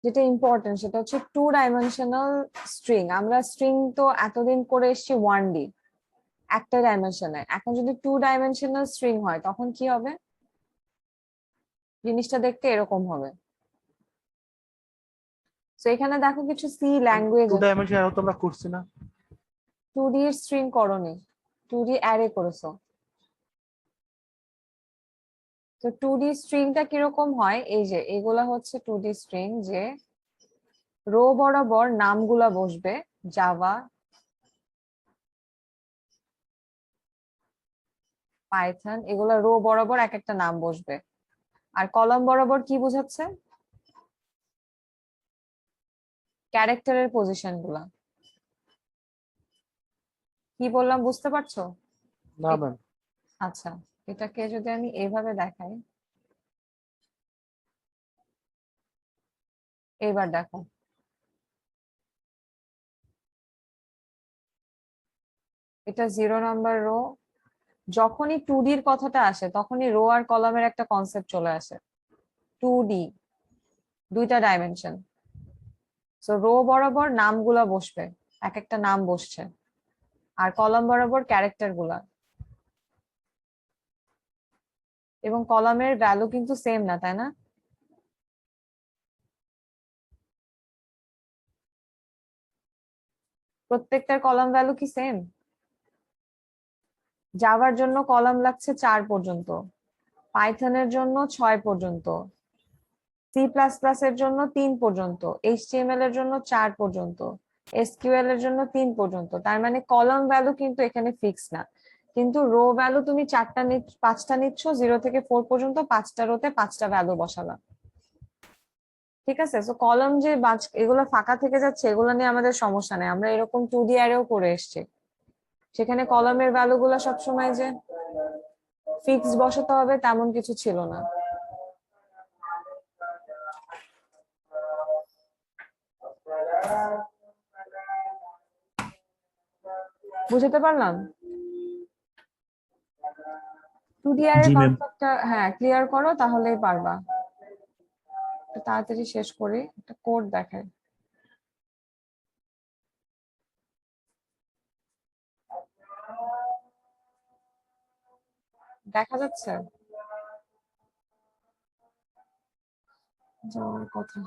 যেটা ইম্পর্টেন্ট সেটা হচ্ছে 2 ডাইমেনশনাল স্ট্রিং। আমরা স্ট্রিং তো এতদিন করে এসেছি 1D, একটা ডাইমেনশনে। এখন যদি 2 ডাইমেনশনাল স্ট্রিং হয় তখন কি হবে? জিনিসটা দেখতে এরকম হবে। তো এখানে দেখো কিছু সি ল্যাঙ্গুয়েজ টু আছে। ডাইমেনশন আরো তোমরা করছি না? 2D এর স্ট্রিং করনি, 2D অ্যারে করেছো। তো 2D স্ট্রিংটা কিরকম হয়, এই যে এগুলা হচ্ছে 2D স্ট্রিং, যে রো বরাবর নামগুলা বসবে, জাভা, পাইথন, এগুলা রো বরাবর এক একটা নাম বসবে। আর কলাম বরাবর কি বোঝাচ্ছে? ক্যারেক্টারের পজিশন গুলা। কি বললাম বুঝতে পারছো? না এ- ম্যাম। আচ্ছা, এটাকে যদি আমি এইভাবে দেখাই, এইবার দেখো, এটা 0 নম্বর রো। যখনই 2D র কথাটা আসে তখনই রো আর কলামের একটা কনসেপ্ট চলে আসে। 2D, 2টা ডাইমেনশন। তো রো বরাবর নামগুলা বসবে, এক একটা নাম বসছে, আর কলাম বরাবর ক্যারেক্টার গুলা। এবং কলামের ভ্যালু কিন্তু সেম না, তাই না? প্রত্যেকটার কলাম ভ্যালু কি সেম? জাভার জন্য কলাম লাগছে 4 পর্যন্ত, পাইথনের জন্য 6 পর্যন্ত, C++ এর জন্য 3 পর্যন্ত, HTML এর জন্য 4 পর্যন্ত, SQL এর জন্য 3 পর্যন্ত। তার মানে কলাম ভ্যালু কিন্তু এখানে ফিক্স না, কিন্তু রো ভ্যালু তুমি 5টা নিচ্ছ, 0 থেকে 4 পর্যন্ত, 5টা রোতে 5টা ভ্যালু বসালাম। ঠিক আছে? তো কলাম যে এগুলো ফাঁকা থেকে যাচ্ছে, এগুলো নিয়ে আমাদের সমস্যা নেই, আমরা এরকম 2D অ্যারেও করে এসেছি। সেখানে কলামের ভ্যালু গুলো সবসময় যে ফিক্সড বসাতে হবে তেমন কিছু ছিল না। বুঝতে পারলাম? 2D অ্যারের জি ম্যাম। কনসেপ্টটা হ্যাঁ ক্লিয়ার করো, তাহলেই পারবা। একটু তাড়াতাড়ি শেষ করি, একটা কোড দেখাই। দেখা যাচ্ছে যাওয়ার কথা?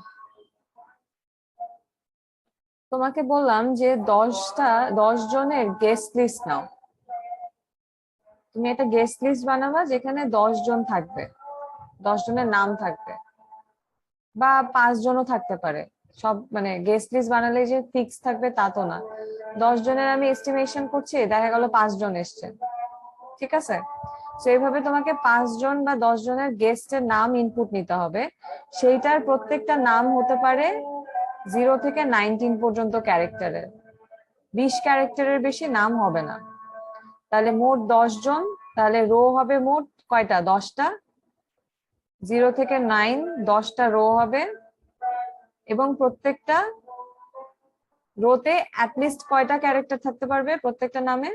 তোমাকে বললাম যে 10 জনের গেস্ট লিস্ট নাও। তুমি একটা গেস্ট লিস্ট বানাবা যেখানে 10 জন থাকবে, 10 জনের নাম থাকবে, বা 5 জনও থাকতে পারে। সব মানে গেস্ট লিস্ট বানালে যে ফিক্স থাকবে তা তো না। 10 জনের আমি এস্টিমেশন করছি, দেখা গেল 5 জন এসছে। ঠিক আছে? তো এইভাবে তোমাকে 5 জন বা 10 জনের গেস্টের নাম ইনপুট নিতে হবে। সেইটার প্রত্যেকটা নাম হতে পারে 0 থেকে 19 পর্যন্ত ক্যারেক্টারের, 20 ক্যারেক্টারের বেশি নাম হবে না। তাহলে মোট 10 জন, তাহলে রো হবে মোট কয়টা? 10টা। 0 থেকে 9, 10টা রো হবে। এবং প্রত্যেকটা রোতে অ্যাটলিস্ট কয়টা ক্যারেক্টার থাকতে পারবে প্রত্যেকটা নামে?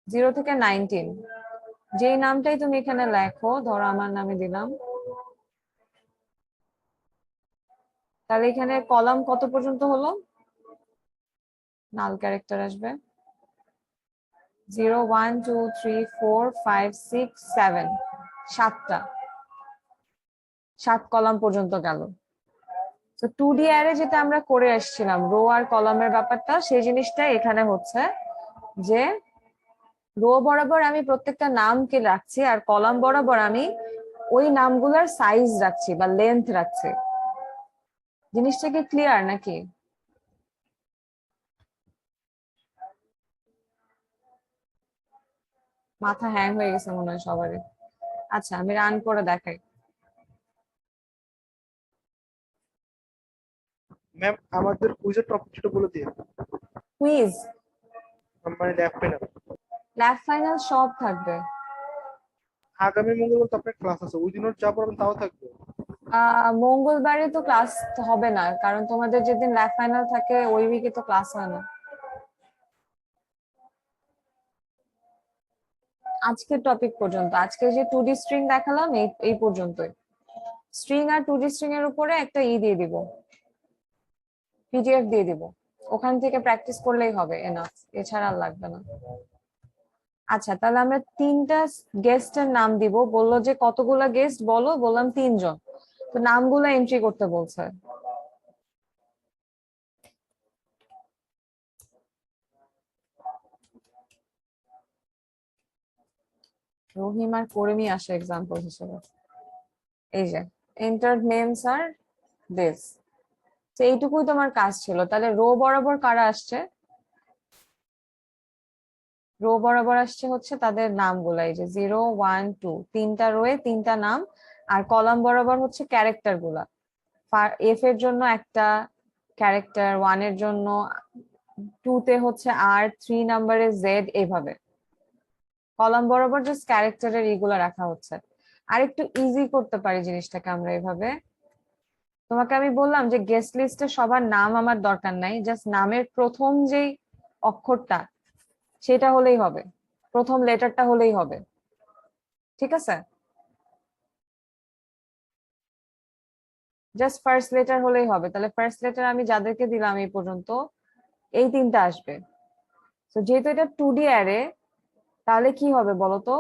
0 থেকে 19। যেই নামটাই তুমি এখানে লেখো, ধরো আমার নামে দিলাম, তাহলে এখানে কলাম কত পর্যন্ত হলো? নাল ক্যারেক্টার আসবে 0, 1, 2, 3, 4, 5, 6, 7, 7টা। 7 কলাম পর্যন্ত গেল। তো 2D অ্যারে যেটা আমরা করে আসছিলাম, রো আর কলামের ব্যাপারটা, সেই জিনিসটা এখানে হচ্ছে যে রো বরাবর আমি প্রত্যেকটা নামকে রাখছি, আর কলাম বরাবর আমি ওই নামগুলোর সাইজ রাখছি বা লেন্থ রাখছি। জিনিসটা কি ক্লিয়ার নাকি? মাথা হ্যাং হয়ে গেছে মনে হয় সবারই। আচ্ছা, আমি রান করে দেখাই। ম্যাম আমাদের কুইজের টপিকটা বলে দিন। কুইজ? মানে ল্যাব ফাইনাল। ল্যাব ফাইনাল সব থাকবে। আগামী মঙ্গলবার তো আপনার ক্লাস আছে, ওই দিনও যা পড়াবেন তাও থাকবে? মঙ্গলবারে তো ক্লাস হবে না, কারণ তোমাদের যেদিন ল্যাব ফাইনাল থাকে ওই উইকে তো ক্লাস হয় না। আজকের টপিক পর্যন্ত, আজকে যে 2D স্ট্রিং দেখালাম এই পর্যন্তই। স্ট্রিং আর 2D স্ট্রিং এর উপরে একটা দিয়ে দিব, পিডিএফ দিয়ে দিব, ওখান থেকে প্র্যাকটিস করলেই হবে, এনাফ, এছাড়া আর লাগবে না। আচ্ছা, তাহলে আমরা 3টা গেস্টের নাম দিব। বললো যে কতগুলা গেস্ট বলো, বললাম 3 জন। তো নামগুলো এন্ট্রি করতে বলছে। রহিম আর করিমই আসে এক্সাম্পল হিসেবে। এই যে এন্টার্ড নেমস আর দিস, তো এইটুকুই তোমার কাজ ছিল। তাহলে রো বরাবর কারা আসছে? রো বরাবর আসছে হচ্ছে তাদের নামগুলো, এই যে 0 1 2, 3টা রোয়ে 3টা নাম। আর কলাম বরাবর হচ্ছে ক্যারেক্টার গুলা। এফ এর জন্য একটা ক্যারেক্টার, 1 এর জন্য, 2 তে হচ্ছে আর, 3 নাম্বারে জেড, এইভাবে কলাম বরাবর জাস্ট ক্যারেক্টারের এইগুলা রাখা হচ্ছে। আর একটু ইজি করতে পারি জিনিসটাকে আমরা এভাবে। তোমাকে আমি বললাম যে গেস্ট লিস্টে সবার নাম আমার দরকার নাই, জাস্ট নামের প্রথম যেই অক্ষরটা সেটা হলেই হবে, প্রথম লেটারটা হলেই হবে, ঠিক আছে? জাস্ট ফার্স্ট লেটার হলেই হবে। তাহলে ফার্স্ট লেটার আমি যাদেরকে দিলাম এই পর্যন্ত, এই 3টা আসবে। তো যেহেতু এটা 2D অ্যারে, তাহলে কি হবে বলতো?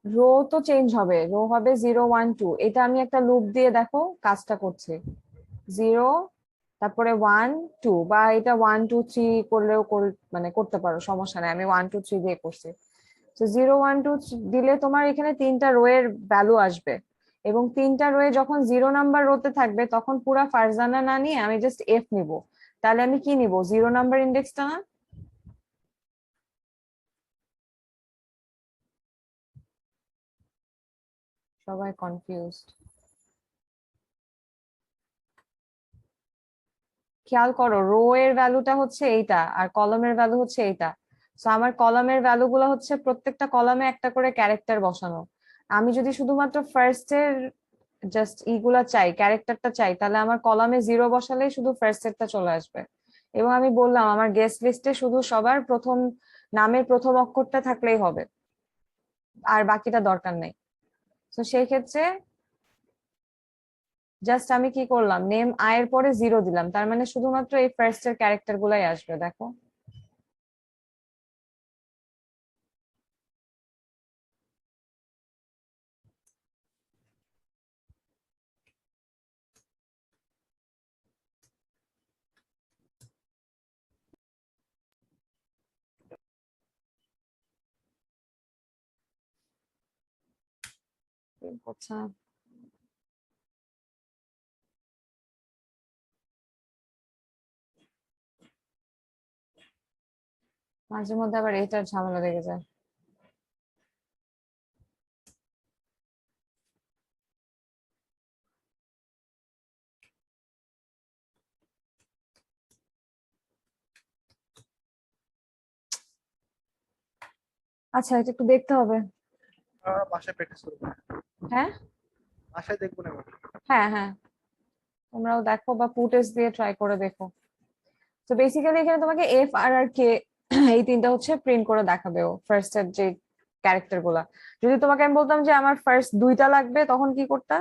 রো তো চেঞ্জ হবে, রো হবে 0 1 2। এটা আমি একটা লুপ দিয়ে দেখো কাজটা করছে। 0, তারপরে 1 2, বা এটা 1 2 3 করলেও মানে করতে পারো, সমস্যা নাই, আমি 1 2 3 দিয়ে করছি। তো 0 1 2 দিলে তোমার এখানে 3টা রো এর ভ্যালু আসবে। এবং 3টা রোয়ে যখন 0 নাম্বার রোতে থাকবে তখন পুরা ফারজানা না নিয়ে আমি জাস্ট এফ নিব। তাহলে আমি কি নিব? 0 নাম্বার ইন্ডেক্সটা না? সবাই কনফিউজড। খেয়াল করো, রো এর ভ্যালুটা হচ্ছে এইটা আর কলমের ভ্যালু হচ্ছে এইটা। তো আমার কলামের ভ্যালু গুলো হচ্ছে প্রত্যেকটা কলামে একটা করে ক্যারেক্টার বসানো। আমি যদি শুধুমাত্র ফার্স্ট এর জাস্ট ইগুলা চাই, ক্যারেক্টারটা চাই, তাহলে আমার কলামে 0 বসালেই শুধু ফার্স্ট এরটা চলে আসবে। এবং আমি বললাম আমার গেস্ট লিস্টে শুধু সবার প্রথম নামের প্রথম অক্ষরটা থাকলেই হবে, আর বাকিটা দরকার নেই। তো সেই ক্ষেত্রে জাস্ট আমি কি করলাম, নেম আয়ের পরে 0 দিলাম, তার মানে শুধুমাত্র এই ফার্স্ট এর ক্যারেক্টার গুলাই আসবে, দেখো। আচ্ছা, মাঝে মধ্যে আবার এটার ঝামেলা লেগে যায়। আচ্ছা, এটা একটু দেখতে হবে। বাসায় প্র্যাকটিস করবো, হ্যাঁ, বাসায় দেখবো না এবার। হ্যাঁ, হ্যাঁ, তোমরাও দেখো বা ফুটেজ দিয়ে ট্রাই করে দেখো। তো বেসিক্যালি এখানে তোমাকে এফ আর আর কে এই 3টা হচ্ছে প্রিন্ট করে দেখাবে ও ফার্স্ট এর যে ক্যারেক্টার গুলা। যদি তোমাকে আমি বলতাম যে আমার ফার্স্ট 2টা লাগবে, তখন কি করতা?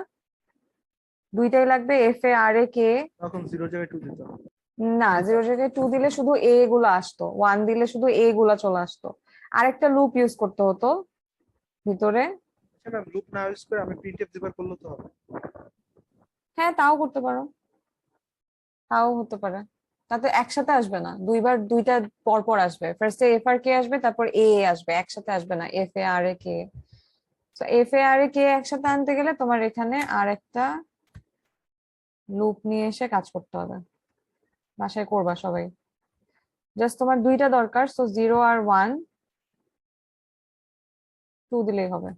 2টাই লাগবে, এফ এ আর এ কে। তখন 0 জায়গায় 2 দিত। না, 0 জায়গায় 2 দিলে শুধু এ গুলা আসতো, 1 দিলে শুধু এ গুলা চলে আসতো। আরেকটা লুপ ইউজ করতে হতো ভিতরে। আচ্ছা ম্যাম, লুপ না ইউজ করে আমি প্রিন্টএফ দিবার করলে তো হবে। হ্যাঁ, তাও করতে পারো, তাও হতে পারে। তাতে একসাথে আসবে না, দুইবার 2টা পর পর আসবে, ফার্স্টে এফ আর কে আসবে, তারপর এ আসবে, একসাথে আসবে না এফ এ আর এ কে। তো এফ এ আর এ কে একসাথে আনতে গেলে তোমার এখানে আর একটা লুপ নিয়ে এসে কাজ করতে হবে। বাসায় করবা সবাই। জাস্ট তোমার 2টা দরকার, সো 0 আর 1, 2 দিলেই হবে।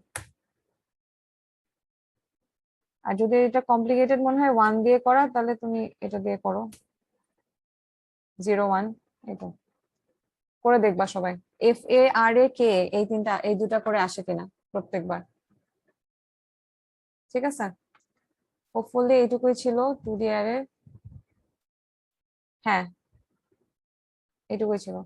আর যদি এটা কমপ্লিকেটেড মনে হয় 1 দিয়ে করা, তাহলে তুমি এটা দিয়ে করো, 0 1, এটা। করে দেখবা সবাই, এফ এ আর এ কে এই দুটা করে আসে কিনা প্রত্যেকবার। ঠিক আছে, হোপফুলি এইটুকুই ছিল 2D অ্যারে। হ্যাঁ, এটুকুই ছিল।